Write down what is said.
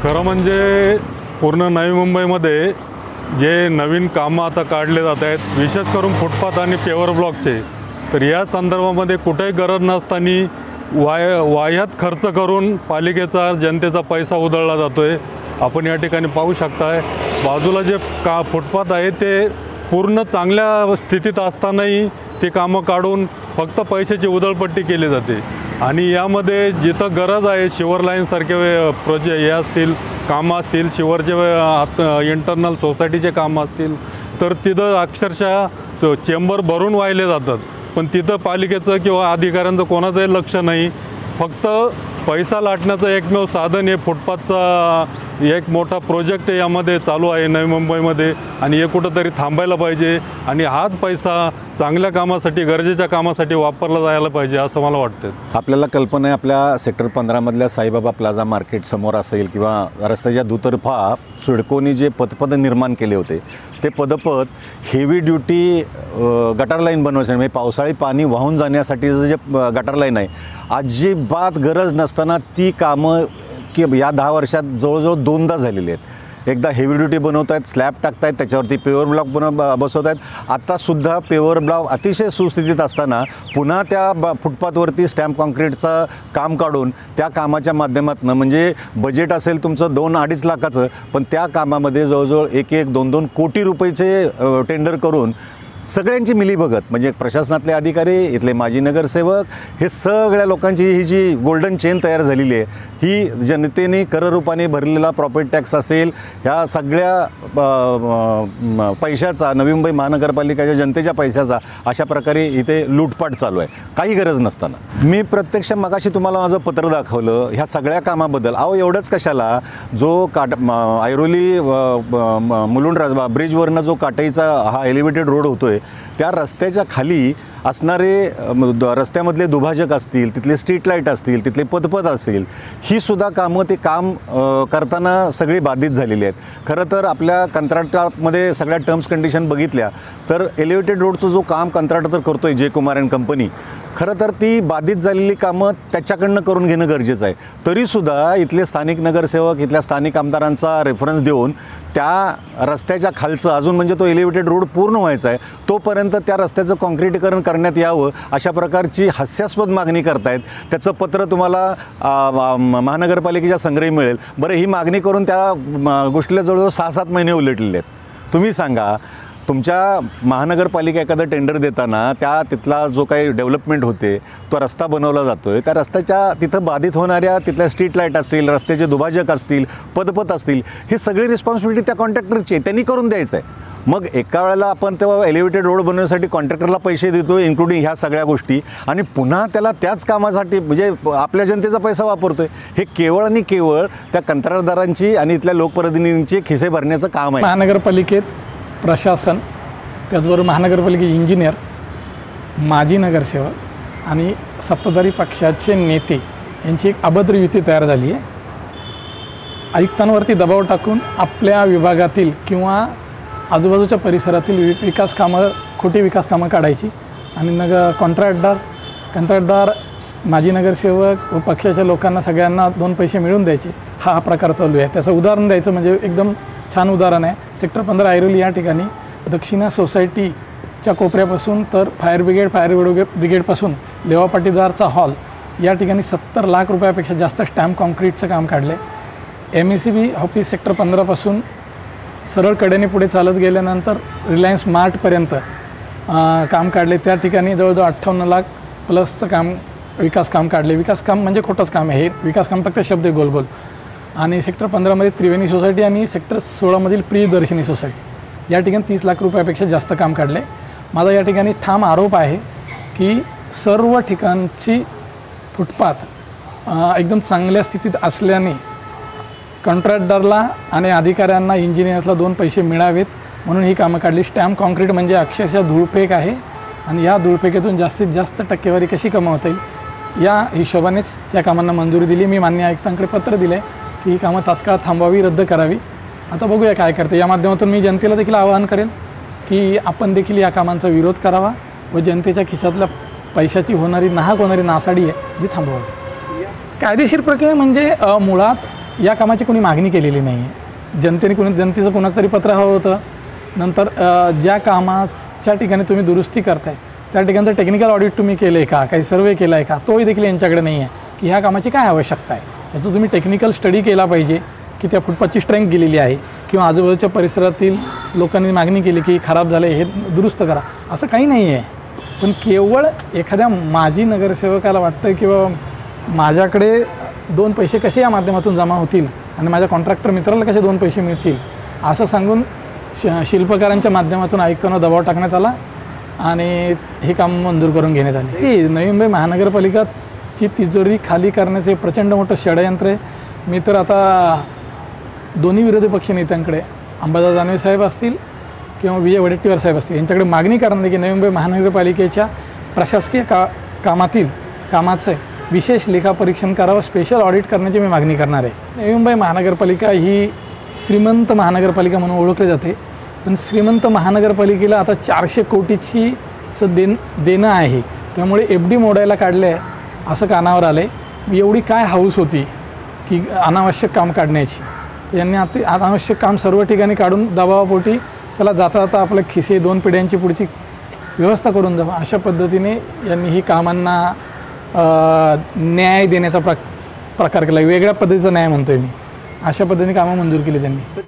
खरं म्हणजे पूर्ण नवी मुंबईमध्ये जे नवीन कामं आता काढले जात आहेत, विशेष करून फुटपाथ आणि पेवर ब्लॉकचे, तर या संदर्भामध्ये कुठेही गरज नसताना वाह्यात खर्च करून पालिकेचा जनतेचा पैसा उधळला जातो आहे। आपण या ठिकाणी पाहू शकताय, बाजूला जे फुटपाथ आहे ते पूर्ण चांगल्या स्थितीत असतानाही ते कामं काढून फक्त पैशाची उधळपट्टी केली जाते। आणि यामध्ये जिथं गरज आहे, शिवर लाईनसारखे हे असतील कामं असतील, शिवरचे इंटरनल सोसायटीचे कामं असतील, तर तिथं अक्षरशः चेंबर भरून वाहिले जातात, पण तिथं पालिकेचं किंवा अधिकाऱ्यांचं कोणाचंही लक्ष नाही। फक्त पैसा लाटण्याचं एकमेव साधन हे फुटपाथचा एक मोठा प्रोजेक्ट यामध्ये चालू आहे नवी मुंबईमध्ये, आणि हे कुठंतरी थांबायला पाहिजे आणि हाच पैसा चांगल्या कामासाठी, गरजेच्या कामासाठी वापरला जायला पाहिजे असं मला वाटतं। आपल्याला कल्पना आहे, आपल्या सेक्टर 15 मधल्या साईबाबा प्लाझा मार्केट समोर असेल किंवा रस्त्याच्या दुतर्फा सिडकोनी जे पदपथ निर्माण केले होते, ते पदपथ हेवी ड्युटी गटर लाईन बनवायसाठी, म्हणजे पावसाळी पाणी वाहून जाण्यासाठीचं जे गटर लाईन आहे, अजिबात गरज नसताना ती कामं की या 10 वर्षात जवळजवळ 2दा झालेली आहेत। एकदा हेवी ड्युटी बनवत आहेत, स्लॅब टाकत आहेत, त्याच्यावरती पेवर ब्लॉक बसवत आहेत। आत्तासुद्धा पेवर ब्लॉक अतिशय सुस्थितीत असताना पुन्हा त्या फुटपाथवरती स्टॅम्प कॉन्क्रीटचं काम काढून त्या कामाच्या माध्यमातून, म्हणजे बजेट असेल तुमचं 2-2.5 लाखाचं, पण त्या कामामध्ये जवळजवळ 1-2 कोटी रुपयाचे टेंडर करून सगळ्यांची मिलीभगत, म्हणजे प्रशासनातले अधिकारी, इथले माजी नगरसेवक, हे सगळ्या लोकांची ही जी गोल्डन चेन तयार झालेली आहे, ही जनतेने कररूपाने भरलेला प्रॉपर्टी टॅक्स असेल, ह्या सगळ्या पैशाचा, नवी मुंबई महानगरपालिकेच्या जनतेच्या पैशाचा अशा प्रकारे इथे लूटपाट चालू आहे, काही गरज नसताना। मी प्रत्यक्ष मगाशी तुम्हाला माझं पत्र दाखवलं ह्या सगळ्या कामाबद्दल। अहो एवढंच कशाला, जो ऐरोली मुलुंड ब्रिजवरनं जो काटाईचा हा एलिव्हेटेड रोड होतोय, त्या रस्त्याच्या खाली असणारे रस्त्यामधले दुभाजक असतील, तिथले स्ट्रीट लाईट असतील, तिथले पदपथ असतील, ही सुद्धा कामं ते काम करताना सगळी बाधित झालेली आहेत। खरं तर आपल्या कंत्राटामध्ये सगळ्या टर्म्स कंडिशन बघितल्या तर एलिव्हेटेड रोडचं जो काम कंत्राटदार करतोय जे कुमार अँड कंपनी, खरं तर ती बाधित झालेली कामं त्याच्याकडनं करून घेणं गरजेचं आहे। तरीसुद्धा इथले स्थानिक नगरसेवक, इथल्या स्थानिक आमदारांचा रेफरन्स देऊन त्या रस्त्याच्या खालचं अजून, म्हणजे तो एलिव्हेटेड रोड पूर्ण व्हायचा आहे तोपर्यंत त्या रस्त्याचं कॉन्क्रीटीकरण करण्यात यावं अशा प्रकारची हास्यास्पद मागणी करतायत। त्याचं पत्र तुम्हाला महानगरपालिकेच्या संग्रही मिळेल। बरं, ही मागणी करून त्या गोष्टीला जवळजवळ 6-7 महिने उलटलेले आहेत। तुम्ही सांगा, तुमच्या महानगरपालिका एखादं टेंडर देताना तिथला जो काही डेव्हलपमेंट होते, तो रस्ता बनवला जातो आहे, त्या रस्त्याच्या तिथं बाधित होणाऱ्या तिथल्या स्ट्रीट लाईट असतील, रस्त्याचे दुभाजक असतील, पदपथ असतील, ही सगळी रिस्पॉन्सिबिलिटी त्या कॉन्ट्रॅक्टरची आहे, त्यांनी करून द्यायचं आहे। मग एका वेळेला आपण तेव्हा एलिव्हेटेड रोड बनवण्यासाठी कॉन्ट्रॅक्टरला पैसे देतो, इन्क्लुडिंग ह्या सगळ्या गोष्टी, आणि पुन्हा त्याला त्याच कामासाठी म्हणजे आपल्या जनतेचा पैसा वापरतो आहे। हे केवळ आणि केवळ त्या कंत्राटदारांची आणि इथल्या लोकप्रतिनिधींची खिसे भरण्याचं काम आहे। महानगरपालिकेत प्रशासन, त्याचबरोबर महानगरपालिकेचे इंजिनियर, माजी नगरसेवक आणि सत्ताधारी पक्षाचे नेते यांची एक अभद्र युती तयार झाली आहे। आयुक्तांवरती दबाव टाकून आपल्या विभागातील किंवा आजूबाजूच्या परिसरातील खोटी विकास कामं काढायची आणि कंत्राटदार, माजी नगरसेवक व पक्षाच्या लोकांना सगळ्यांना 2 पैसे मिळवून द्यायचे, हा प्रकार चालू आहे। त्याचं उदाहरण द्यायचं म्हणजे एकदम छान उदाहरण आहे। सेक्टर 15 ऐरोली या ठिकाणी दक्षिणा सोसायटीच्या कोपऱ्यापासून तर फायर ब्रिगेडपासून लेवा पाटीदारचा हॉल या ठिकाणी 70 लाख रुपयापेक्षा जास्त स्टॅम्प कॉन्क्रीटचं काम काढलं आहे। MSEB ऑफिस सेक्टर 15 पासून सरळ कडेने पुढे चालत गेल्यानंतर रिलायन्स मार्टपर्यंत काम काढले, त्या ठिकाणी जवळजवळ 58 लाख प्लसचं विकास काम काढले। विकास काम म्हणजे खोटंच काम आहे, हे विकास काम फक्त शब्द गोल गोल। आणि सेक्टर 15मध्ये त्रिवेणी सोसायटी आणि सेक्टर 16मधील प्रियदर्शिनी सोसायटी या ठिकाणी 30 लाख रुपयापेक्षा जास्त काम काढले। माझा या ठिकाणी ठाम आरोप आहे की सर्व ठिकाणची फुटपाथ एकदम चांगल्या स्थितीत असल्याने कॉन्ट्रॅक्टरला आणि अधिकाऱ्यांना, इंजिनियर्सला 2 पैसे मिळावेत म्हणून ही कामं काढली। स्टॅम्प कॉन्क्रीट म्हणजे अक्षरशः धूळफेक आहे आणि या धूळफेकीतून जास्तीत जास्त टक्केवारी कशी कमावता येईल या हिशोबानेच या कामांना मंजुरी दिली। मी माननीय आयुक्तांकडे पत्र दिलं आहे की ही कामं तात्काळ थांबवावी, रद्द करावी। आता बघूया काय करते। या माध्यमातून मी जनतेला देखील आवाहन करेन की आपण देखील या कामांचा विरोध करावा व जनतेच्या खिशातल्या पैशाची होणारी नासाडी आहे जी थांबवावी। कायदेशीर प्रक्रिया म्हणजे मुळात या कामाची कोणी मागणी केलेली नाही आहे. जनतेचं कोणाचं तरी पत्र हवं होतं. नंतर ज्या कामाच्या ठिकाणी तुम्ही दुरुस्ती करताय त्या ठिकाणचं टेक्निकल ऑडिट तुम्ही केलं आहे का, काही सर्वे केला आहे का, तोही देखील यांच्याकडे नाही आहे की ह्या कामाची काय आवश्यकता आहे. याचं तुम्ही टेक्निकल स्टडी केला पाहिजे की त्या फुटपाथची स्ट्रेंथ गेलेली आहे किंवा आजूबाजूच्या परिसरातील लोकांनी मागणी केली की खराब झालं हे दुरुस्त करा, असं काही नाही आहे. पण केवळ एखाद्या माजी नगरसेवकाला वाटतं किंवा माझ्याकडे 2 पैसे कसे या माध्यमातून जमा होतील आणि माझ्या कॉन्ट्रॅक्टर मित्राला कसे 2 पैसे मिळतील असं सांगून शिल्पकारांच्या माध्यमातून आयुक्तांना दबाव टाकण्यात आला आणि हे काम मंजूर करून घेण्यात आले. ही नवी मुंबई महानगरपालिकाची तिजोरी खाली करण्याचे प्रचंड मोठं षडयंत्र आहे. मी तर आता दोन्ही विरोधी पक्ष नेत्यांकडे अंबादास दानवे साहेब असतील किंवा विजय वडेट्टीवार साहेब असतील यांच्याकडे मागणी करणार आहे की नवी मुंबई महानगरपालिकेच्या प्रशासकीय कामाचं विशेष लेखापरीक्षण करावं, स्पेशल ऑडिट करण्याची मी मागणी करणार आहे. नवी मुंबई महानगरपालिका ही श्रीमंत महानगरपालिका म्हणून ओळखली जाते, पण श्रीमंत महानगरपालिकेला आता 400 कोटीची देणं आहे. त्यामुळे FD मोडायला काढलं आहे असं कानावर आलं आहे. एवढी काय हाऊस होती की अनावश्यक काम काढण्याची, यांनी आता अनावश्यक काम सर्व ठिकाणी काढून दबावापोटी चला जाता जाता आपल्या खिसे 2 पिढ्यांची पुढची व्यवस्था करून जावं अशा पद्धतीने यांनी ही कामांना न्याय देण्याचा प्रकार केला. वेगळ्या पद्धतीचा न्याय म्हणतो आहे मी. अशा पद्धतीने कामं मंजूर केली त्यांनी.